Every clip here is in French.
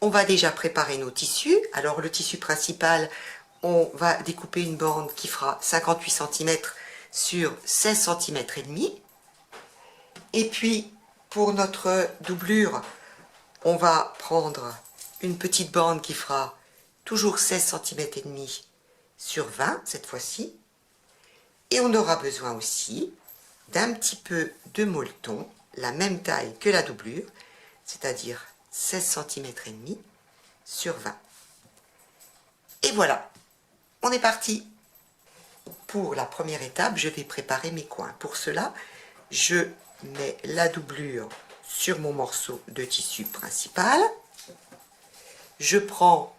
on va déjà préparer nos tissus. Alors le tissu principal, on va découper une bande qui fera 58 cm sur 16 cm et demi. Et puis pour notre doublure, on va prendre une petite bande qui fera toujours 16 cm et demi sur 20 cette fois-ci. Et on aura besoin aussi d'un petit peu de molleton, la même taille que la doublure, c'est-à-dire 16 cm et demi sur 20. Et voilà, on est parti. Pour la première étape, je vais préparer mes coins. Pour cela, je mets la doublure sur mon morceau de tissu principal. Je prends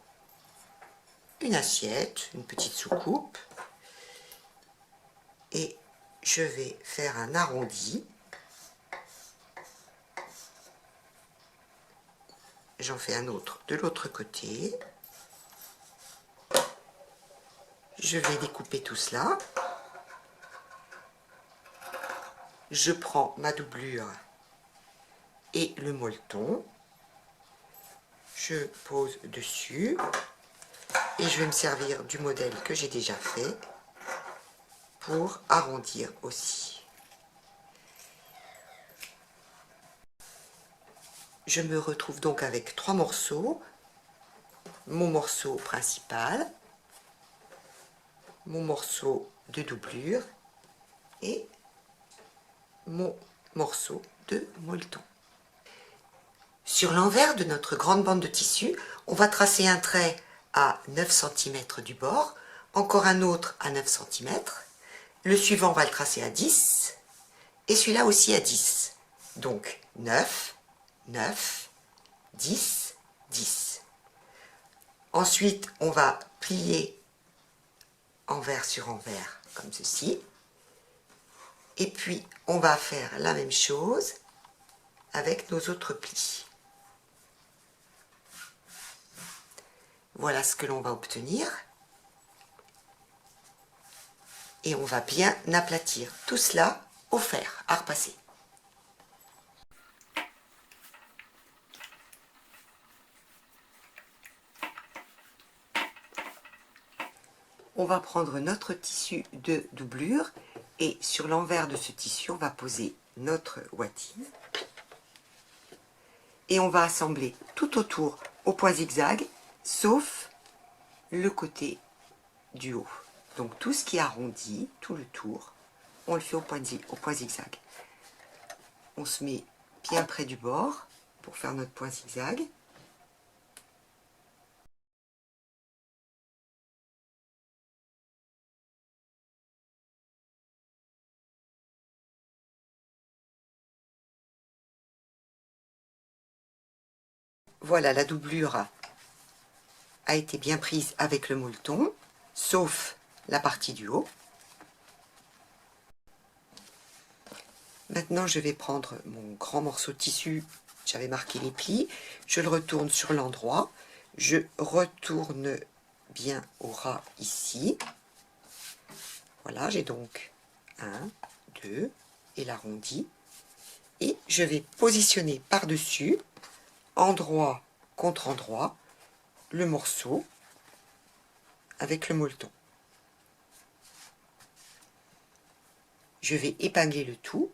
une assiette, une petite soucoupe, et je vais faire un arrondi. J'en fais un autre de l'autre côté. Je vais découper tout cela. Je prends ma doublure et le molleton. Je pose dessus et je vais me servir du modèle que j'ai déjà fait pour arrondir aussi. Je me retrouve donc avec 3 morceaux. Mon morceau principal, mon morceau de doublure et mon morceau de molleton. Sur l'envers de notre grande bande de tissu, on va tracer un trait à 9 cm du bord, encore un autre à 9 cm, le suivant on va le tracer à 10, et celui-là aussi à 10. Donc 9, 9, 10, 10. Ensuite, on va plier envers sur envers, comme ceci. Et puis, on va faire la même chose avec nos autres plis. Voilà ce que l'on va obtenir. Et on va bien aplatir tout cela au fer à repasser. On va prendre notre tissu de doublure et sur l'envers de ce tissu, on va poser notre ouatine. Et on va assembler tout autour au point zigzag, sauf le côté du haut. Donc tout ce qui est arrondi, tout le tour, on le fait au point zigzag. On se met bien près du bord pour faire notre point zigzag. Voilà, la doublure a été bien prise avec le molleton, sauf la partie du haut. Maintenant, je vais prendre mon grand morceau de tissu, j'avais marqué les plis, je le retourne sur l'endroit, je retourne bien au ras ici. Voilà, j'ai donc 1, 2 et l'arrondi. Et je vais positionner par-dessus, endroit contre endroit, le morceau avec le molleton. Je vais épingler le tout.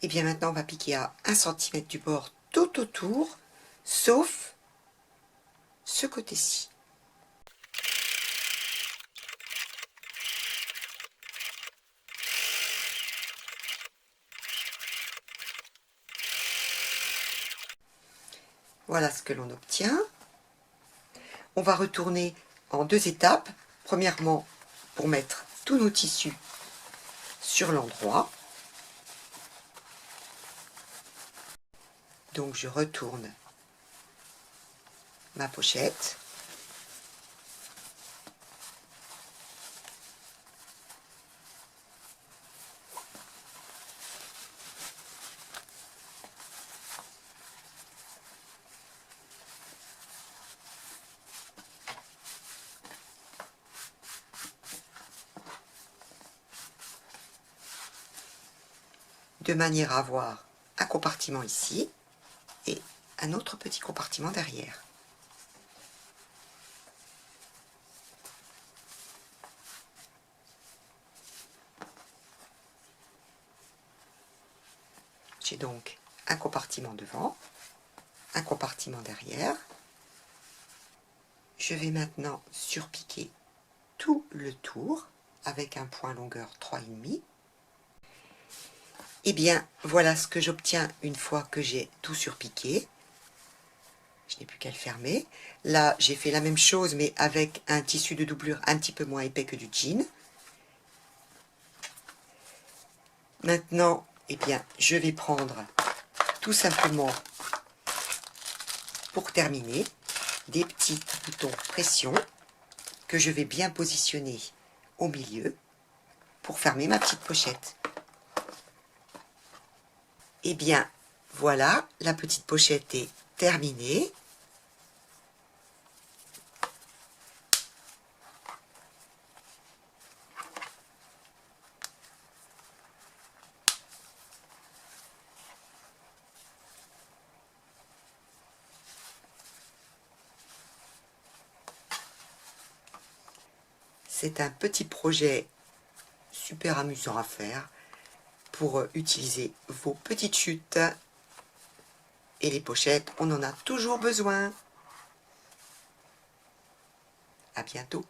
Et bien maintenant, on va piquer à 1 cm du bord tout autour, sauf ce côté-ci. Voilà ce que l'on obtient. On va retourner en 2 étapes. Premièrement, pour mettre tous nos tissus sur l'endroit. Donc je retourne ma pochette. De manière à avoir un compartiment ici et un autre petit compartiment derrière. J'ai donc un compartiment devant, un compartiment derrière. Je vais maintenant surpiquer tout le tour avec un point longueur 3,5. Et bien voilà ce que j'obtiens une fois que j'ai tout surpiqué. Je n'ai plus qu'à le fermer. Là j'ai fait la même chose mais avec un tissu de doublure un petit peu moins épais que du jean. Maintenant eh bien je vais prendre tout simplement pour terminer des petits boutons pression que je vais bien positionner au milieu pour fermer ma petite pochette. Et bien voilà, la petite pochette est terminée. C'est un petit projet super amusant à faire pour utiliser vos petites chutes. Et les pochettes, on en a toujours besoin. À bientôt.